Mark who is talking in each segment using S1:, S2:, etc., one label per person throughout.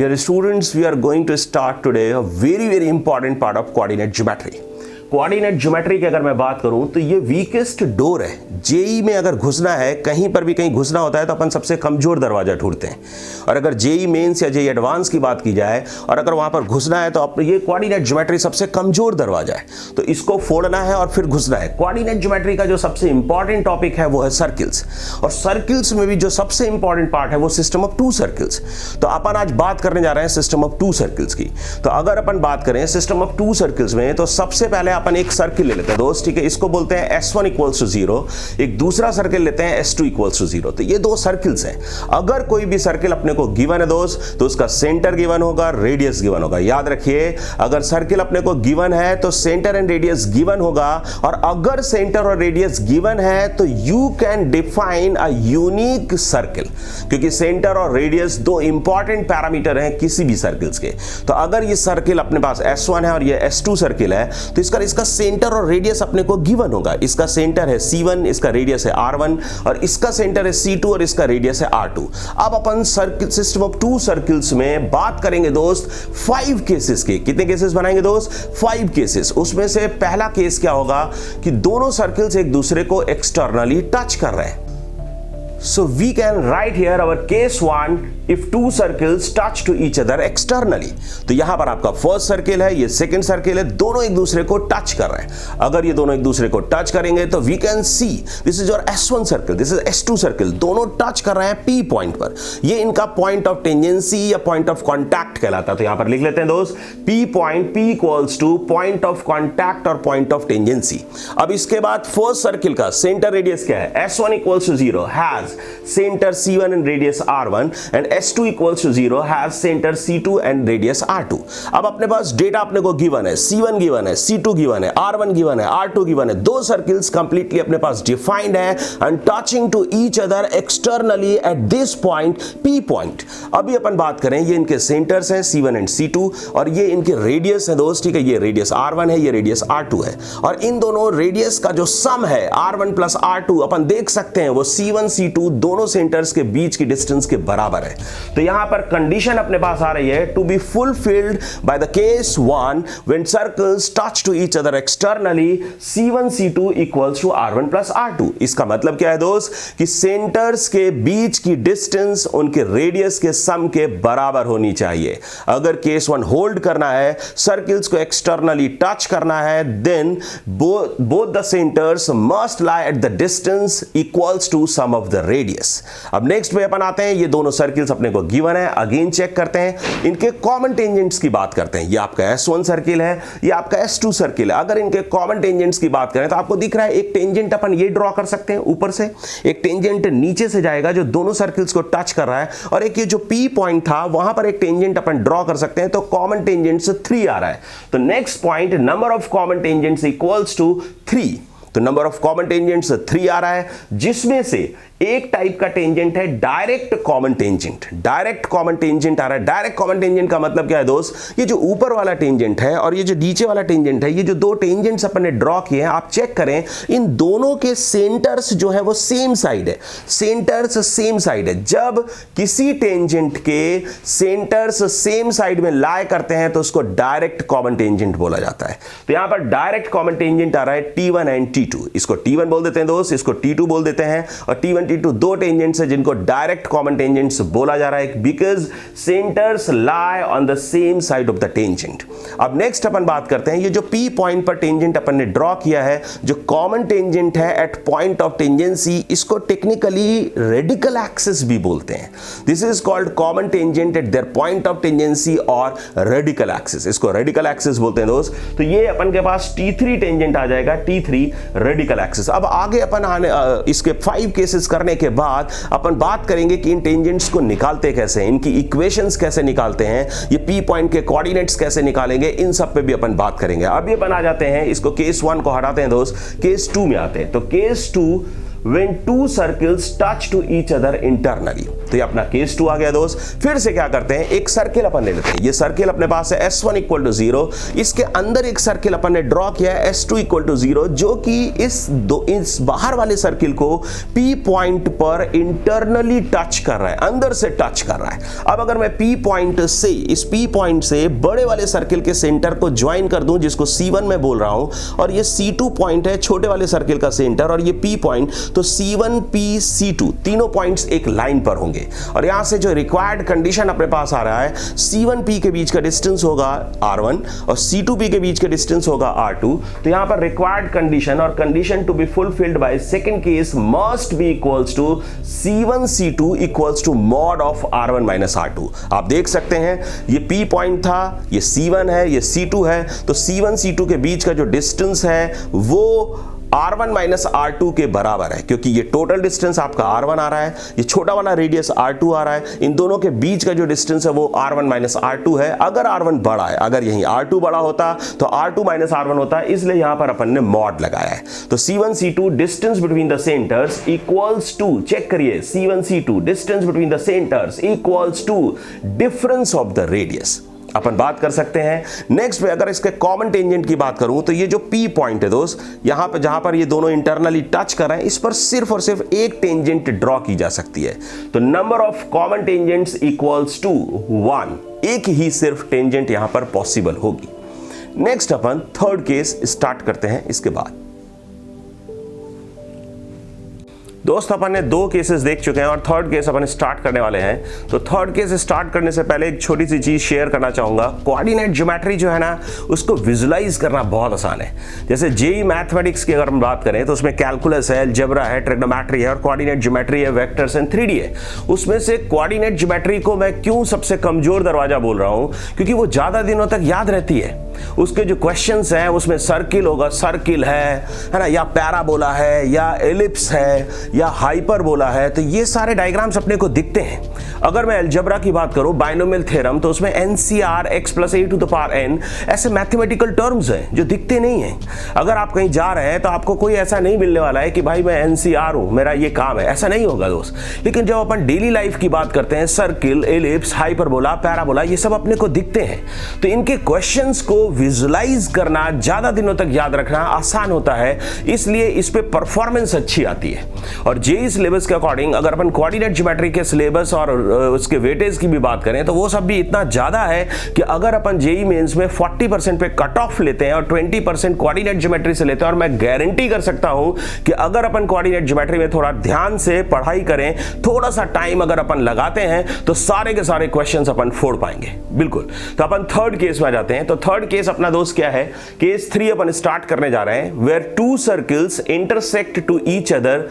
S1: Dear students, we are going to start today a very important part of coordinate geometry. Coordinate geometry की अगर मैं बात करूं तो ये वीकेस्ट डोर है। जेई में अगर घुसना है, कहीं पर भी कहीं घुसना होता है तो अपन सबसे कमजोर दरवाजा ढूंढते हैं। और अगर जेई मेंस या जेई एडवांस की बात की जाए और अगर वहां पर घुसना है तो ये कोऑर्डिनेट ज्योमेट्री सबसे कमजोर दरवाजा है, तो इसको फोड़ना है और फिर घुसना है। कोऑर्डिनेट ज्योमेट्री का जो सबसे इंपॉर्टेंट टॉपिक है वो है सर्किल्स, और सर्किल्स में भी जो सबसे इंपॉर्टेंट पार्ट है वो सिस्टम ऑफ टू सर्किल्स। तो अपन आज बात करने जा रहे हैं सिस्टम ऑफ टू सर्किल्स की। तो अगर अपन बात करें सिस्टम ऑफ टू सर्किल्स में, तो सबसे पहले अपन एक सर्किल ले लेते हैं दोस्त, ठीक है। इसको बोलते हैं S1 इक्वल्स टू 0। एक दूसरा सर्किल लेते हैं S2 इक्वल्स टू 0। तो ये दो सर्किल्स हैं। अगर कोई भी सर्किल अपने को गिवन है दोस्त, तो उसका सेंटर गिवन होगा, रेडियस गिवन होगा। याद रखिए, अगर सर्किल अपने को गिवन है तो सेंटर एंड रेडियस गिवन होगा, और अगर सेंटर और रेडियस गिवन है तो you can define a unique circle, क्योंकि सेंटर और रेडियस दो इंपॉर्टेंट पैरामीटर हैं किसी भी सर्किल्स के। तो अगर ये सर्किल अपने पास S1 है और ये S2 सर्किल है, तो इसका सेंटर और रेडियस अपने को गिवन होगा। इसका सेंटर है C1, इसका रेडियस है R1, और इसका सेंटर है C2 और इसका रेडियस है R2। अब अपन circle system of two circles में बात करेंगे दोस्त 5 केसेस के। कितने केसेस बनाएंगे दोस्त? 5 केसेस। उसमें से पहला केस क्या होगा कि दोनों सर्किल्स एक दूसरे को एक्सटर्नली टच कर रहे हैं। So we can write here our case 1 if two circles touch to each other externally। तो यहां पर आपका फर्स्ट सर्किल है, ये सेकंड सर्किल है, दोनों एक दूसरे को टच कर रहे हैं। अगर ये दोनों एक दूसरे को टच करेंगे तो we can see this is your S1 circle, this is S2 circle, दोनों टच कर रहे हैं P पॉइंट पर। ये इनका पॉइंट ऑफ टेंजेंसी या पॉइंट ऑफ कॉन्टैक्ट कहलाता है। तो यहां पर लिख लेते हैं दोस्त P point, P equals to point of contact और पॉइंट ऑफ टेंजेंसी। अब इसके बाद फर्स्ट सर्किल का सेंटर रेडियस क्या है? S1 equals to 0 has center C1 and radius R1, and S2 equals to 0 has center C2 and radius R2। अब अपने पास data अपने को गिवन है, C1 गिवन है, C2 गिवन है, R1 गिवन है, R2 गिवन है। दो सर्किल्स कंप्लीटली अपने पास डिफाइंड है and touching to each other externally at this point P point. अभी अपन बात करें, ये इनके सेंटर्स हैं C1 एंड C2, और ये इनके रेडियस है दोस्त, ठीक है। ये रेडियस R1 है, ये रेडियस R2 है, और इन दोनों रेडियस का जो सम है R1 प्लस R2 अपन देख सकते हैं वो C1 C2 दोनों सेंटर्स के बीच की डिस्टेंस के बराबर है। तो यहां पर कंडीशन अपने पास आ रही है to be fulfilled by the case 1 when circles touch to each other externally C1 C2 equals to R1 plus R2। इसका मतलब क्या है दोस्त कि सेंटर्स के बीच की डिस्टेंस उनके रेडियस के सम के बराबर होनी चाहिए। अगर केस 1 होल्ड करना है, सर्किल्स को एक्सटर्नली टच करना है, then both the centers must lie at the distance equals to sum of the radius. अब नेक्स्ट पे अपन आते हैं, ये दोनों सर्किल्स अपने को गिवन है, अगेन चेक करते हैं, इनके कॉमन टेंजेंट्स की बात करते हैं। ये आपका S1 सर्किल है, ये आपका S2 सर्किल है। अगर इनके कॉमन टेंजेंट्स की बात करें तो आपको दिख रहा है एक टेंजेंट अपन ये ड्रॉ कर सकते हैं ऊपर से, एक टेंजेंट नीचे से जाएगा जो दोनों सर्किल्स को टच कर रहा है, और एक ये जो P पॉइंट था वहां पर एक टेंजेंट अपन ड्रॉ कर सकते हैं। तो कॉमन टेंजेंट्स 3 आ रहा है। तो next point, number of common tangents equals to 3। तो नंबर ऑफ कॉमन टेंजेंट्स 3 आ रहा है, जिसमें से एक टाइप का टेंजेंट है direct common tangent. Direct common tangent आ रहा है। डायरेक्ट कॉमन टेंजेंट का मतलब क्या है दोस्त? ये जो ऊपर वाला टेंजेंट है और ये जो नीचे वाला टेंजेंट है, ये जो दो टेंजेंट्स अपन ने ड्रॉ किए हैं, आप चेक करें, इन दोनों के सेंटर्स जो है वो सेम साइड है। सेंटर्स सेम साइड है। जब किसी टेंजेंट के सेंटर्स सेम साइड में लाई करते हैं तो उसको डायरेक्ट कॉमन टेंजेंट बोला जाता है। तो यहां पर डायरेक्ट कॉमन टेंजेंट आ रहा है T1 एंड T2। इसको T1 बोल देते हैं दोस्त, इसको T2 बोल देते हैं। और T1 T2 दो टेंजेंट्स है जिनको डायरेक्ट कॉमन टेंजेंट्स बोला जा रहा है, because centres lie on the same side of the tangent. अब नेक्स्ट अपन बात करते हैं, ये जो P पॉइंट पर टेंजेंट अपन ने ड्रॉ किया है, जो कॉमन टेंजेंट है एट पॉइंट ऑफ टेंजेंसी, इसको टेक्निकली रेडिकल एक्सिस भी बोलते हैं। This is called common tangent at their point of tangency और रेडिकल एक्सिस। इसको रेडिकल एक्सिस बोलते हैं दोस्त। तो ये अपन के पास T3 टेंजेंट आ जाएगा, T3 रेडिकल एक्सिस। अब आगे अपन इसके 5 केसेस करने के बाद अपन बात करेंगे कि इन टेंजेंट्स को निकालते कैसे, इनकी इक्वेशंस कैसे निकालते हैं, ये P पॉइंट के कोऑर्डिनेट्स कैसे निकालेंगे, इन सब पे भी अपन बात करेंगे। अभी अपन आ जाते हैं, इसको केस 1 को हटाते हैं दोस्त, केस 2 में आते हैं। तो case 2 when two circles touch to each other internally। तो ये अपना केस 2 आ गया दोस्त। फिर से क्या करते हैं, एक सर्किल अपन ले लेते हैं। ये सर्किल अपने पास है S1 इक्वल टू 0, इसके अंदर एक सर्किल अपन ने ड्रॉ किया है S2 इक्वल टू 0, जो कि इस बाहर वाले सर्किल को P पॉइंट पर इंटरनली टच कर रहा है, अंदर से टच कर रहा है। अब अगर मैं P पॉइंट से, इस P पॉइंट से बड़े वाले सर्किल के सेंटर को ज्वाइन कर दूं, जिसको C1 में बोल रहा हूं, और ये C2 पॉइंट है छोटे वाले सर्किल का सेंटर, और ये P पॉइंट, तो C1 P C2 तीनों पॉइंट्स एक लाइन पर होंगे। और यहां से जो रिक्वायर्ड कंडीशन अपने पास आ रहा है, C1 P के बीच का डिस्टेंस होगा R1 और C2 P के बीच का डिस्टेंस होगा R2। तो यहां पर रिक्वायर्ड कंडीशन और condition to be fulfilled by second case must be equals to C1 C2 equals to mod of R1 minus R2। आप देख सकते हैं ये P पॉइंट था, ये C1 है, ये C2 है, तो C1 C2 के बीच का जो डिस्टेंस है वो R1 माइनस R2 के बराबर है, क्योंकि ये टोटल डिस्टेंस आपका R1 आ रहा है, ये छोटा वाला रेडियस R2 आ रहा है, इन दोनों के बीच का जो डिस्टेंस है वो R1 माइनस R2 है। अगर R1 बड़ा है, अगर यहीं R2 बड़ा होता तो R2 माइनस R1 होता, इसलिए यहां पर अपन ने मॉड लगाया है। तो C1 C2 distance between the centres equals to, check करिए, C1 C2 distance between the centres equals to difference of the radius. अपन बात कर सकते हैं नेक्स्ट पे, अगर इसके कॉमन टेंजेंट की बात करूं तो ये जो P पॉइंट है दोस्त, यहां पे जहां पर ये दोनों इंटरनली टच कर रहे हैं, इस पर सिर्फ और सिर्फ एक टेंजेंट ड्रॉ की जा सकती है। तो number of common tangents equals to 1, एक ही सिर्फ टेंजेंट यहां पर पॉसिबल होगी। नेक्स्ट अपन थर्ड केस स्टार्ट करते हैं इसके बाद। दोस्त अपन ने 2 केसेस देख चुके हैं और थर्ड केस अपन स्टार्ट करने वाले हैं। तो थर्ड केस स्टार्ट करने से पहले एक छोटी सी चीज शेयर करना चाहूंगा। कोऑर्डिनेट ज्योमेट्री जो है ना, उसको विजुलाइज करना बहुत आसान है। जैसे जेईई मैथमेटिक्स की अगर हम बात करें तो उसमें कैलकुलस है, अलजेब्रा है, ट्रिग्नोमेट्री है और कोऑर्डिनेट ज्योमेट्री है, वेक्टर्स एंड 3D है। उसमें से कोऑर्डिनेट ज्योमेट्री को मैं क्यों सबसे कमजोर दरवाजा बोल रहा हूं, क्योंकि वो ज्यादा दिनों तक याद रहती है। उसके जो क्वेश्चंस हैं उसमें सर्किल होगा, सर्किल है ना, या पैराबोला है, या एलिप्स है, या हाइपरबोला है, तो ये सारे डायग्राम्स अपने को दिखते हैं। अगर मैं अलजेब्रा की बात करूं, बाइनोमियल थ्योरम, तो उसमें NCR x + a to the power n ऐसे मैथमेटिकल टर्म्स हैं जो दिखते नहीं हैं। अगर आप कहीं जा रहे हैं तो आपको कोई ऐसा नहीं मिलने वाला है कि भाई मैं NCR हूं, मेरा ये काम है, ऐसा नहीं होगा दोस्त। लेकिन जब अपन डेली लाइफ की बात करते हैं, सर्किल, एलिप्स, हाइपरबोला, पैराबोला, ये सब अपने को दिखते हैं। तो इनके क्वेश्चंस को विजुलाइज करना, ज्यादा दिनों तक याद रखना आसान होता है, इसलिए इस पे परफॉर्मेंस अच्छी आती है। और जेईई सिलेबस के अकॉर्डिंग अगर अपन कोऑर्डिनेट ज्योमेट्री के सिलेबस और उसके वेटेज की भी बात करें तो वो सब भी इतना ज्यादा है कि अगर अपन जेईई मेंस में 40% पे कट ऑफ लेते हैं और 20% कोऑर्डिनेट ज्योमेट्री से लेते हैं, और मैं गारंटी कर सकता हूं कि अगर अपन कोऑर्डिनेट ज्योमेट्री में थोड़ा ध्यान से पढ़ाई करें, थोड़ा सा टाइम अगर अपन लगाते हैं, तो सारे के सारे क्वेश्चंस अपन फोड़ पाएंगे। बिल्कुल। तो अपन थर्ड केस में जाते हैं। तो थर्ड केस अपना दोस्त क्या है, केस 3 अपन स्टार्ट करने जा रहे हैं, where 2 circles intersect to each other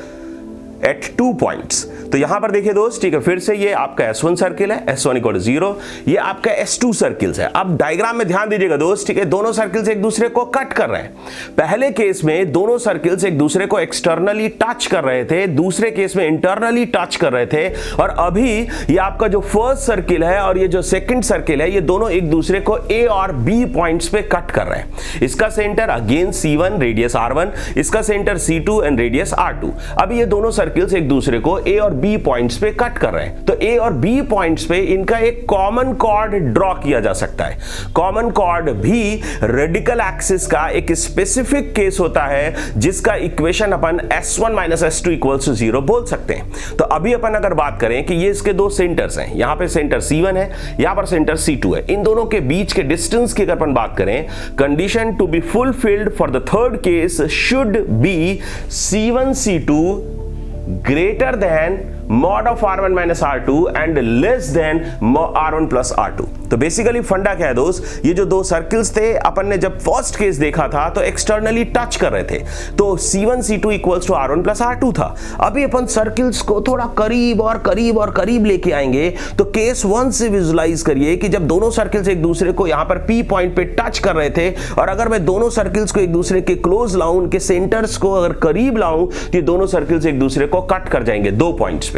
S1: at 2 points. तो यहां पर देखिए दोस्त, ठीक है, फिर से ये आपका S1 सर्किल है, S1 इक्वल टू 0, ये आपका S2 सर्किल्स है। अब डायग्राम में ध्यान दीजिएगा दोस्त, ठीक है, दोनों सर्किल्स एक दूसरे को कट कर रहे हैं। पहले केस में दोनों सर्किल्स एक दूसरे को एक्सटर्नली टच कर रहे थे, दूसरे केस में इंटरनली टच कर रहे थे, और अभी ये आपका जो फर्स्ट सर्किल है और ये जो सेकंड सर्किल है, ये दोनों एक दूसरे को A और B पॉइंट्स पे कट कर रहे हैं। इसका centre again C1, radius R1, इसका centre C2 and radius R2। अब ये दोनों सर्किल्स एक दूसरे को A और B पॉइंट्स पे कट कर रहे हैं। तो A और B पॉइंट्स पे इनका एक कॉमन कॉर्ड ड्रॉ किया जा सकता है। कॉमन कॉर्ड भी रेडिकल एक्सिस का एक स्पेसिफिक केस होता है, जिसका इक्वेशन अपन S1 minus S2 equals to 0 बोल सकते हैं। तो अभी अपन अगर बात करें कि ये इसके 2 सेंटर्स हैं, यहां पे सेंटर C1 है, यहां पर सेंटर C2 है, इन दोनों के बीच के डिस्टेंस की अगर अपन बात करें, condition to be fulfilled for the third case should be C1 C2 greater than mod of R1 minus R2 and less than R1 plus R2। तो बेसिकली फंडा क्या है दोस्त, ये जो 2 सर्किल्स थे, अपन ने जब फर्स्ट केस देखा था तो एक्सटर्नली टच कर रहे थे, तो C1 C2 equals to R1 plus R2 था। अभी अपन सर्किल्स को थोड़ा करीब और करीब और करीब लेके आएंगे। तो केस 1 से विजुलाइज करिए कि जब दोनों सर्किल्स एक दूसरे को यहां पर P पॉइंट पे टच कर रहे थे, और अगर मैं दोनों सर्किल्स को एक दूसरे के क्लोज लाऊं, उनके सेंटर्स को अगर करीब लाऊं, तो ये दोनों सर्किल्स एक दूसरे को कट कर जाएंगे 2 पॉइंट्स पे।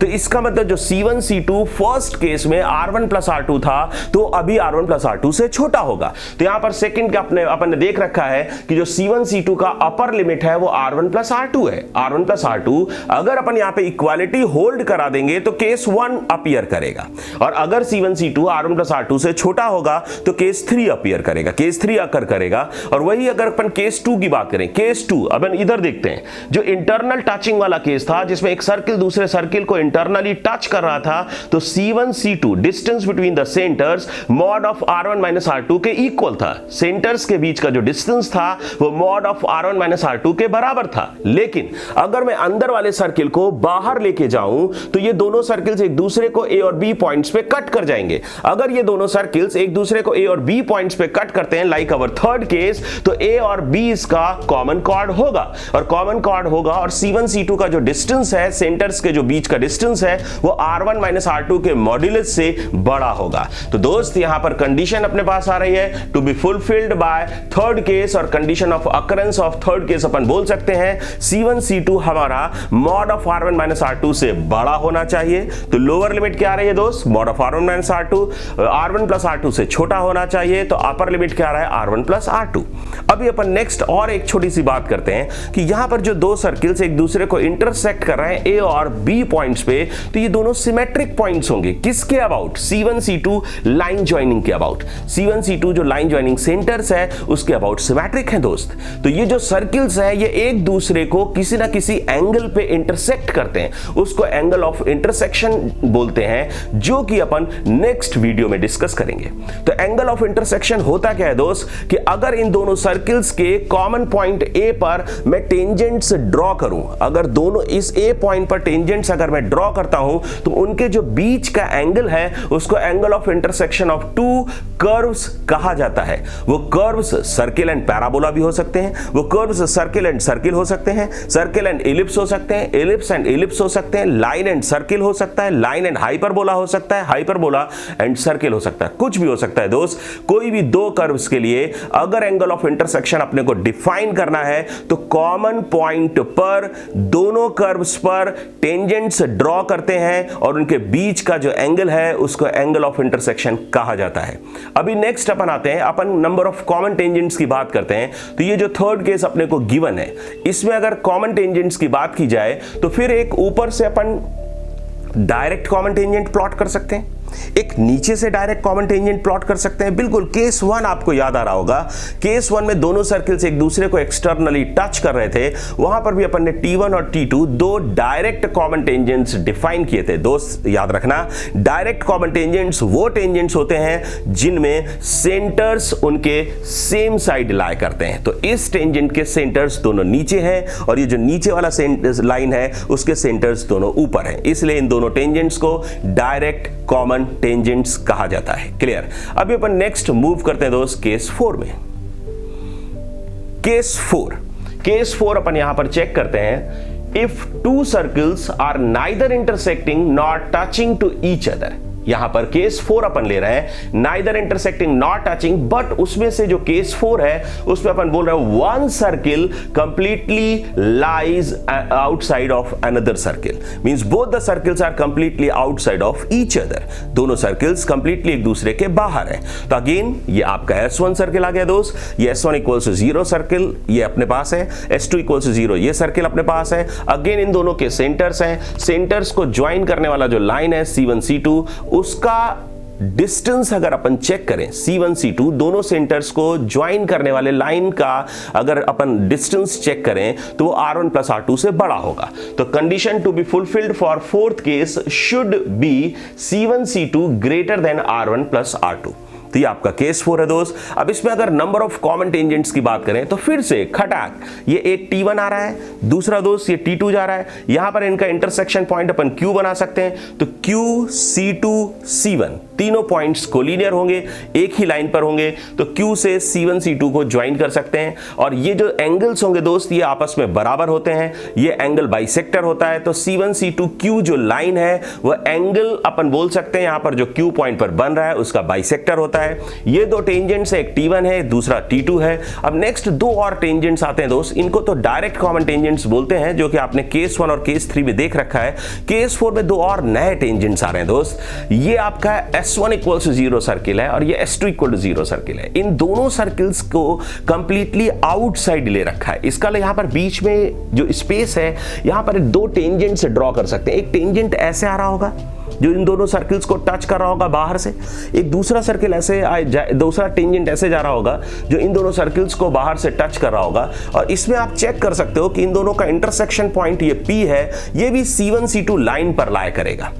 S1: तो इसका मतलब जो C1 C2 फर्स्ट केस में R1 प्लस R2 था, तो अभी R1 प्लस R2 से छोटा होगा। तो यहां पर सेकंड का अपन ने देख रखा है कि जो C1 C2 का अपर लिमिट है वो R1 प्लस R2 है। R1 प्लस R2 अगर अपन यहां पे इक्वालिटी होल्ड करा देंगे तो केस 1 अपीयर करेगा, और अगर C1 C2 R1 plus R2 से छोटा होगा तो केस 3 अपीयर करेगा, केस 3 अकर करेगा। और वही अगर अपन केस 2 की बात करें, केस 2 अपन इधर देखते हैं, जो इंटरनल टचिंग वाला केस था जिसमें एक सर्किल दूसरे सर्किल को इंटरनली टच कर रहा था, तो C1 C2 distance between the centres mod of R1 minus R2 के इक्वल था। सेंटर्स के बीच का जो डिस्टेंस था वो mod of R1 minus R2 के बराबर था। लेकिन अगर मैं अंदर वाले सर्किल को बाहर लेके जाऊं तो ये दोनों सर्किल्स एक दूसरे को A और B पॉइंट्स पे कट कर जाएंगे। अगर ये दोनों सर्किल्स एक दूसरे को A और B पॉइंट्स पे कट करते हैं लाइक अवर थर्ड केस, तो A और B इसका कॉमन कॉर्ड होगा, और कॉमन कॉर्ड होगा और C1 C2 का जो डिस्टेंस है, सेंटर्स के जो बीच का डिस्टेंस है, वो R1 माइनस R2 के मॉड्यूलस से बड़ा होगा। तो दोस्त यहां पर कंडीशन अपने पास आ रही है to be fulfilled by third case, और condition of occurrence of third case अपन बोल सकते हैं C1 C2 हमारा mod of R1 minus R2 से बड़ा होना चाहिए। तो लोअर लिमिट क्या आ रही है दोस्त, mod of R1 minus R2, R1 plus R2 से छोटा होना चाहिए। तो अपर लिमिट क्या आ रहा है, R1 प्लस R2। अभी अपन नेक्स्ट और एक छोटी सी बात करते हैं कि यहां पर जो दो सर्किल्स एक दूसरे को इंटरसेक्ट कर रहे हैं A और B पॉइंट्स पे, तो ये दोनों सिमेट्रिक पॉइंट्स होंगे। किसके about, C1 C2 line joining के अबाउट। C1 C2 जो लाइन ज्वाइनिंग सेंटर्स है उसके अबाउट सिमेट्रिक है दोस्त। तो ये जो सर्किल्स है ये एक दूसरे को किसी ना किसी एंगल पे इंटरसेक्ट करते हैं, उसको एंगल ऑफ इंटरसेक्शन बोलते हैं, जो कि अपन नेक्स्ट वीडियो में डिस्कस करेंगे। तो एंगल ऑफ इंटरसेक्शन होता क्या है दोस्त, कि अगर इन दोनों सर्किल्स के कॉमन पॉइंट A पर मैं टेंजेंट्स ड्रॉ करूं, अगर दोनों इस A पॉइंट पर टेंजेंट्स अगर मैं ड्रॉ करता हूं, तो उनके जो बीच का एंगल है उसको angle of intersection of to curves कहा जाता है। वो कर्व्स सर्किल एंड पैराबोला भी हो सकते हैं, वो कर्व्स सर्किल एंड सर्किल हो सकते हैं, सर्किल एंड इलिप्स हो सकते हैं, इलिप्स एंड इलिप्स हो सकते हैं, लाइन एंड सर्किल हो सकता है, लाइन एंड हाइपरबोला हो सकता है, हाइपरबोला एंड सर्किल हो सकता है, कुछ भी हो सकता है दोस्त। कोई भी दो कर्व्स के लिए अगर एंगल ऑफ इंटरसेक्शन अपने को डिफाइन करना है तो कॉमन पॉइंट पर दोनों कर्व्स पर टेंजेंट्स ड्रॉ करते हैं और उनके बीच का जो एंगल है उसको एंगल ऑफ इंटरसेक्शन कहा जाता है। अभी नेक्स्ट अपन आते हैं, अपन नंबर ऑफ कॉमन टेंजेंट्स की बात करते हैं। तो ये जो थर्ड केस अपने को गिवन है, इसमें अगर कॉमन टेंजेंट्स की बात की जाए तो फिर एक ऊपर से अपन डायरेक्ट कॉमन टेंजेंट प्लॉट कर सकते हैं, एक नीचे से डायरेक्ट कॉमन टेंजेंट प्लॉट कर सकते हैं। बिल्कुल केस 1 आपको याद आ रहा होगा, केस 1 में दोनों सर्किल्स एक दूसरे को एक्सटर्नली टच कर रहे थे, वहां पर भी अपन ने T1 और T2 दो डायरेक्ट कॉमन टेंजेंट्स डिफाइन किए थे। दोस्त याद रखना, डायरेक्ट कॉमन टेंजेंट्स वो टेंजेंट्स होते हैं जिनमें सेंटर्स उनके सेम साइड लाई करते हैं। तो इस टेंजेंट के सेंटर्स दोनों नीचे हैं और ये जो नीचे वाला लाइन है उसके सेंटर्स दोनों ऊपर हैं, इसलिए इन दोनों टेंजेंट्स को डायरेक्ट कॉमन टेंजेंट्स कहा जाता है। क्लियर। अभी अपन नेक्स्ट मूव करते हैं दोस्त केस 4 में। केस 4 अपन यहां पर चेक करते हैं, if two circles are neither intersecting nor touching to each other. यहां पर केस 4 अपन ले रहे हैं, neither intersecting not touching, but उसमें से जो केस 4 है उसमें अपन बोल रहे हैं one circle completely lies outside of another circle, means both the circles are completely outside of each other. दोनों सर्किल्स कंप्लीटली एक दूसरे के बाहर है। तो अगेन ये आपका S1 सर्किल आ गया दोस्त, ये S1 इक्वल्स 0 सर्किल ये अपने पास है, S2 इक्वल्स 0 ये सर्किल अपने पास है। अगेन इन दोनों के सेंटर्स हैं, सेंटर्स को ज्वाइन करने वाला जो लाइन है C1 C2 उसका डिस्टेंस अगर अपन चेक करें, C1 C2 दोनों सेंटर्स को ज्वाइन करने वाले लाइन का अगर अपन डिस्टेंस चेक करें तो वो R1 प्लस R2 से बड़ा होगा। तो condition to be fulfilled for fourth case should be C1 C2 greater than R1 plus R2। तो ये आपका केस 4 है दोस्त। अब इसमें अगर नंबर ऑफ कॉमन टेंजेंट्स की बात करें तो फिर से खटाक ये एक T1 आ रहा है, दूसरा दोस्त ये T2 जा रहा है, यहां पर इनका इंटरसेक्शन पॉइंट अपन Q बना सकते हैं। तो Q C2 C1 तीनों पॉइंट्स कोलिनियर होंगे, एक ही लाइन पर होंगे, तो Q से C1 C2 को ज्वाइन कर सकते हैं और ये जो एंगल्स होंगे दोस्त ये आपस में बराबर होते हैं, ये एंगल बाइसेक्टर होता है। तो C1 C2 Q जो लाइन है वो एंगल अपन बोल सकते हैं यहां पर जो Q पॉइंट पर बन रहा है उसका बाइसेक्टर होता है। ये दो टेंजेंट्स है, एक T1 है दूसरा T2 है। अब नेक्स्ट दो और टेंजेंट्स आते हैं दोस्त, इनको तो डायरेक्ट कॉमन टेंजेंट्स बोलते हैं जो कि आपने केस 1 और केस 3 में देख रखा है। केस 4 में दो और नए टेंजेंट्स आ रहे हैं दोस्त, ये आपका S1 इक्वल टू 0 सर्किल है और ये S2 इक्वल टू 0 सर्किल है। इन दोनों सर्किल्स को कंप्लीटली आउटसाइड ले रखा है। इसका यहां पर बीच में जो स्पेस है, यहां पर दो टेंजेंट से ड्रॉ कर सकते हैं। एक टेंजेंट ऐसे आ रहा होगा जो इन दोनों सर्किल्स को टच कर रहा होगा बाहर से, एक दूसरा सर्किल ऐसे दूसरा टेंजेंट ऐसे जा रहा होगा जो इन दोनों सर्किल्स को बाहर से टच कर रहा होगा। और इसमें आप चेक कर सकते हो कि इन दोनों का इंटरसेक्शन पॉइंट ये P है, ये भी C1 C2 लाइन पर लाया करेगा।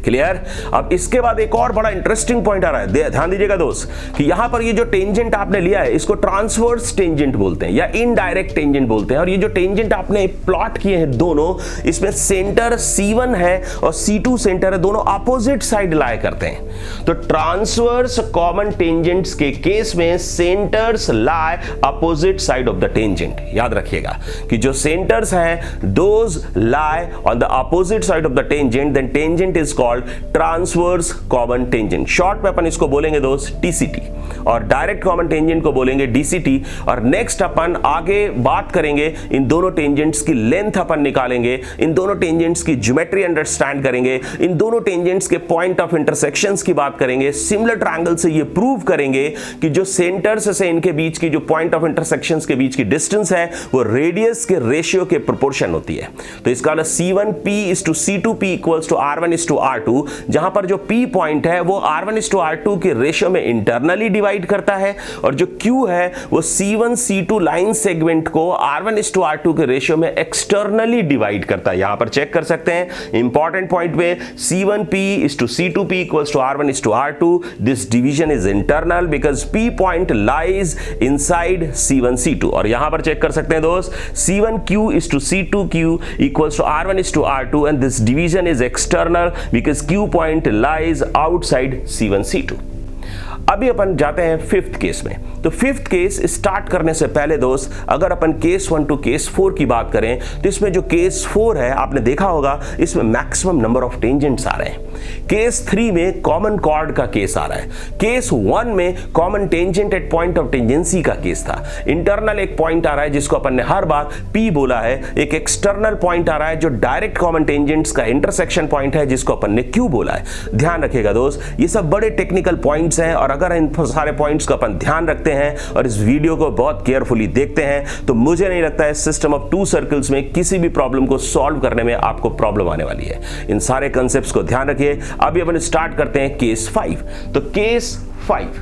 S1: क्लियर। अब इसके बाद एक और बड़ा इंटरेस्टिंग पॉइंट आ रहा है, ध्यान दीजिएगा दोस्त, कि यहां पर ये जो टेंजेंट आपने लिया है इसको ट्रांसवर्स टेंजेंट बोलते हैं या इनडायरेक्ट टेंजेंट बोलते हैं। और ये जो टेंजेंट आपने प्लॉट किए हैं दोनों, इसमें सेंटर C1 है और C2 सेंटर है, दोनों अपोजिट साइड लाया करते हैं। तो ट्रांसवर्स कॉमन टेंजेंट्स के केस में centers lie opposite side of the tangent. याद रखिएगा कि जो सेंटर्स हैं those lie on the opposite side of the tangent, then tangent is called transverse common tangent. Short में अपन इसको बोलेंगे दोस्त TCT, और डायरेक्ट कॉमन टेंजेंट को बोलेंगे DCT। और नेक्स्ट अपन आगे बात करेंगे, इन दोनों टेंजेंट्स की लेंथ अपन निकालेंगे, इन दोनों टेंजेंट्स की ज्योमेट्री अंडरस्टैंड करेंगे, इन दोनों टेंजेंट्स के पॉइंट ऑफ इंटरसेक्शंस की बात करेंगे, सिमिलर ट्रायंगल से ये प्रूव करेंगे कि जो सेंटर्स से इनके बीच की जो पॉइंट ऑफ इंटरसेक्शंस के बीच की डिस्टेंस है वो रेडियस के रेशियो के प्रोपोर्शन होती है। तो इसका वाला C1P is to C2P equals to R1 is to R2, जहां पर जो P पॉइंट है वो R1 is to R2 के रेशियो में इंटरनली डिवाइड करता है, और जो Q है वो C1 C2 लाइन सेगमेंट को R1 is to R2 के रेशियो में एक्सटर्नली डिवाइड करता है। यहां पर चेक कर सकते हैं इंपॉर्टेंट पॉइंट में, C1P is to C2P equals to R1 is to R2, this division is internal because P point lies inside C1 C2। और यहां पर चेक कर सकते हैं दोस्त, C1Q is to C2Q equals to R1 is to R2 and this division is external because Q point lies outside C1 C2। अभी अपन जाते हैं फिफ्थ केस में। तो फिफ्थ केस स्टार्ट करने से पहले दोस्त, अगर अपन केस 1 टू केस 4 की बात करें तो इसमें जो केस 4 है आपने देखा होगा इसमें मैक्सिमम नंबर ऑफ टेंजेंट्स आ रहे हैं। केस 3 में कॉमन कॉर्ड का केस आ रहा है। केस 1 में common tangent at point of tangency का केस था। इंटरनल एक पॉइंट आ रहा है जिसको अपन ने हर बार P बोला है, एक एक्सटर्नल पॉइंट आ रहा है जो डायरेक्ट कॉमन टेंजेंट्स का इंटरसेक्शन पॉइंट है जिसको अपन ने Q बोला है। ध्यान रखिएगा दोस्त, ये सब बड़े टेक्निकल पॉइंट्स हैं, और अगर इन सारे पॉइंट्स को अपन ध्यान रखते हैं और इस वीडियो को बहुत केयरफुली देखते हैं तो मुझे नहीं लगता है सिस्टम ऑफ 2 सर्कल्स में किसी भी प्रॉब्लम को सॉल्व करने में आपको प्रॉब्लम आने वाली है। इन सारे कंसेप्ट्स को ध्यान रखिए। अभी अपन स्टार्ट करते हैं केस 5। तो केस 5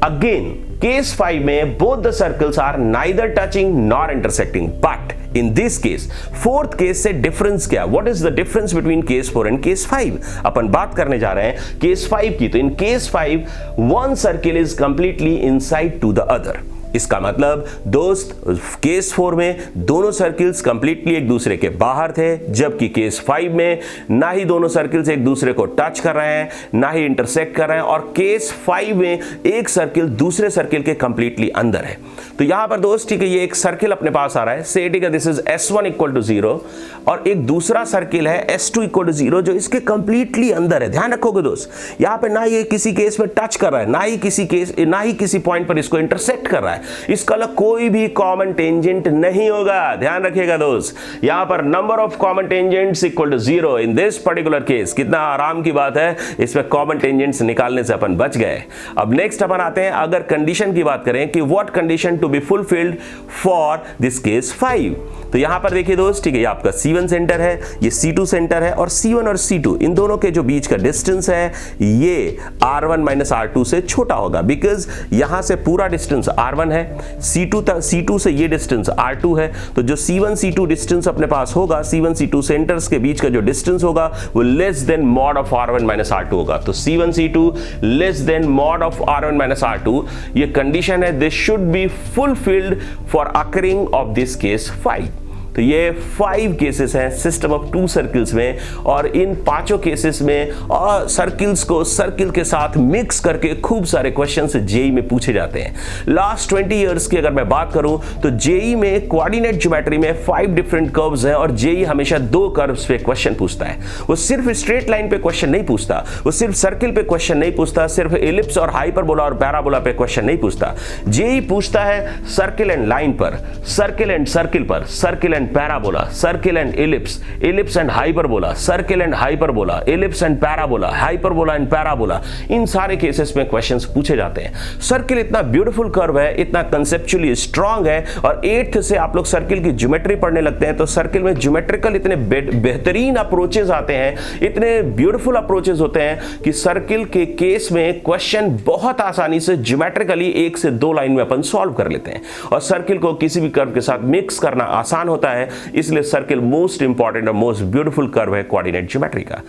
S1: अगेन, केस 5 में both the circles are neither touching nor intersecting, but in this case fourth case से डिफरेंस क्या, what is the difference between case 4 and case 5? अपन बात करने जा रहे हैं केस 5 की। तो in case 5 one circle is completely inside to the other. इसका मतलब दोस्त केस 4 में दोनों सर्किल्स कंप्लीटली एक दूसरे के बाहर थे, जबकि केस 5 में ना ही दोनों सर्किल्स एक दूसरे को टच कर रहे हैं ना ही इंटरसेक्ट कर रहे हैं, और केस 5 में एक सर्किल दूसरे सर्किल के कंप्लीटली अंदर है। तो यहां पर दोस्त ठीक है, ये एक सर्किल अपने पास आ रहा है, से ठीक है this is S1 equal to 0, और एक दूसरा सर्किल है S2 इक्वल टू 0 जो इसके कंप्लीटली अंदर है। ध्यान रखोगे दोस्त, यहां पर ना ये किसी केस में टच कर रहा है, ना ही किसी पॉइंट पर इसको इंटरसेक्ट कर रहा है। इसका कोई भी कॉमन टेंजेंट नहीं होगा। ध्यान रखिएगा दोस्त, यहां पर number of common tangents equal to 0 in this particular case. कितना आराम की बात है, इसमें कॉमन टेंजेंट्स निकालने से अपन बच गए। अब नेक्स्ट अपन आते हैं, अगर कंडीशन की बात करें कि what condition to be fulfilled for this case 5। तो यहां पर देखिए दोस्त ठीक है, ये आपका C1 सेंटर है, ये C2 सेंटर है, और C1 और C2 इन दोनों के जो बीच का डिस्टेंस है ये R1 माइनस R2 से छोटा होगा, बिकॉज यहां से पूरा डिस्टेंस R1 है, C2 से ये डिस्टेंस R2 है। तो जो C1 C2 डिस्टेंस अपने पास होगा, C1 C2 सेंटर्स के बीच का जो डिस्टेंस होगा वो less than mod of R1 minus R2 होगा। तो C1 C2 less than mod of R1 minus R2, ये कंडीशन है, this should be fulfilled for occurring of this case 5। तो ये 5 केसेस हैं सिस्टम ऑफ 2 सर्किल्स में, और इन 5 केसेस में सर्किल्स को सर्किल के साथ मिक्स करके खूब सारे क्वेश्चंस जेई में पूछे जाते हैं। लास्ट 20 इयर्स की अगर मैं बात करूं तो जेई में कोऑर्डिनेट ज्योमेट्री में 5 डिफरेंट कर्व्स हैं, और जेई हमेशा 2 कर्व्स पे क्वेश्चन पूछता है। वो सिर्फ स्ट्रेट लाइन पे क्वेश्चन नहीं पूछता, वो सिर्फ सर्किल पे क्वेश्चन नहीं पूछता, सिर्फ एलिप्स और हाइपरबोला और पैराबोला पे क्वेश्चन नहीं पूछता। जेई पूछता है सर्किल एंड लाइन पर, सर्किल एंड सर्किल पर, circle and and parabola, circle and ellipse, ellipse and hyperbola, circle and hyperbola, ellipse and parabola, hyperbola and parabola, इन सारे केसेस में क्वेश्चंस पूछे जाते हैं। सर्किल इतना ब्यूटीफुल कर्व है, इतना कंसेप्चुअली स्ट्रांग है, और 8th से आप लोग सर्किल की ज्योमेट्री पढ़ने लगते हैं तो सर्किल में ज्योमेट्रिकल इतने बेहतरीन अप्रोचेस आते हैं, इतने ब्यूटीफुल अप्रोचेस होते हैं कि सर्किल के केस में क्वेश्चन बहुत आसानी से ज्योमेट्रिकली 1 से 2 लाइन में अपन सॉल्व कर लेते हैं, और सर्किल को किसी भी कर्व के साथ मिक्स करना आसान होता है, इसलिए सर्किल मोस्ट इंपॉर्टेंट और मोस्ट ब्यूटीफुल कर्व है कोऑर्डिनेट ज्योमेट्री का।